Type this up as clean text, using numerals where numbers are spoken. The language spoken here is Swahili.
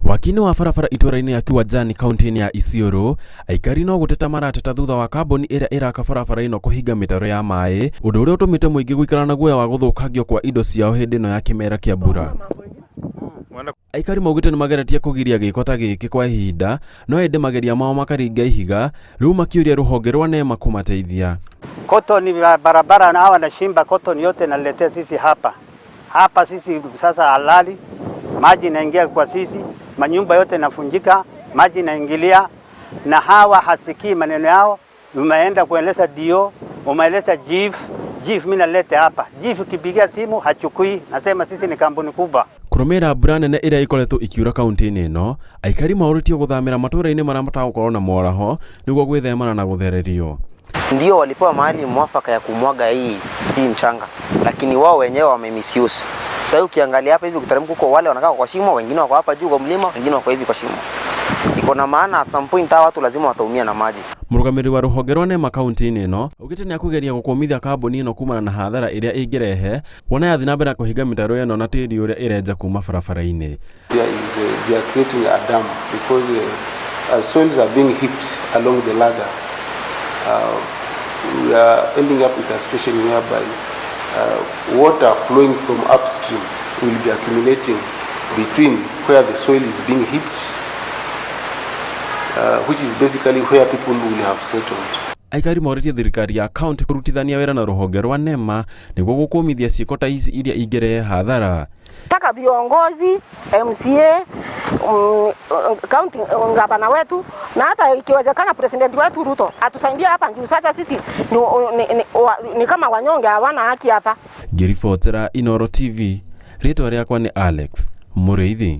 Wakini wa barabara itũra-inĩ ya Kiwanjani kaunti-inĩ ya Isiolo, aikari no gũteta marateta thutha wa kambuni ĩrĩa ĩraka barabara ĩno kũhinga mĩtaro ya maaĩ, ũndũ ũrĩa ũtũmĩte mũingĩ gũikara na guoya wa gũthũkangio kwa indo ciao hĩndĩ ĩno ya kĩmera kĩa mbura. Aikari maugĩte nĩ mageretie kũgiria gĩko ta gĩkĩ kwa ihinda, no ĩndĩ mageria mao makaringa ihiga, rĩu makĩũria rũhonge rwa NEMA kũmateithia. Kotoni barabara na hawa nashimba kotoni yote naletea sisi hapa sisi sasa halali, maji inaingia kwa sisi, manyumba yote nafunjika, maji inaingilia, na hawa hasikii maneno yao. Umeenda kueleza dio, umeeleza chief mimi nalete hapa. Chief kipigia simu hachukui, nasema sisi ni kampuni kubwa. Kurumira mbura nene ĩrĩa ikoretwo ikiura kaunti-inĩ ĩno, aikari maũrĩtio gũthamĩra matũũra-inĩ marĩa matagũkorwo na mwaraho nĩguo gwĩthemana na gũthererio. Ndio walipewa mahali mwafaka ya kumwaga hii mchanga, lakini wao wenyewe wamemisuse. Sasa ukiangalia hapa hivi kuteremka huko, wale wanakaa kwa shimo, wengine wako hapa juu kwa mlima, wengine wako hivi kwa shimo. Iko na maana at some point watu lazima wataumia na maji. Mũrũgamĩrĩri wa rũhonge rwa NEMA kaunti-inĩ ĩno ugĩte nĩ akũgeria gũkũmithia kambuni ĩno kumana na hathara ĩrĩa ĩngĩrehe wona yathi na mbere kũhinga mĩtaro ĩno na tĩri ũrĩa ĩrenja kuma barabara-inĩ. They are creating a dam because soils are being heaped along the ladder. We are ending up with a situation whereby water flowing from upstream will be accumulating between where the soil is being heaped, which is basically where people will have settled. Aikari maũrĩtie thirikari ya kaunti kũrutithania wĩra na rũhonge rwa NEMA nĩguo gũkũmithia ciĩko ta ici iria ingĩrehe hathara. Taka viongozi, MCA, county gavana wetu na hata ikiwezekana president wetu Ruto atusaidie hapa juu sasa sisi ni kama wanyonge, hawana haki hapa. Ngiribotera Inooro TV, rĩtwa rĩakwa nĩ Alex Mũrĩithi.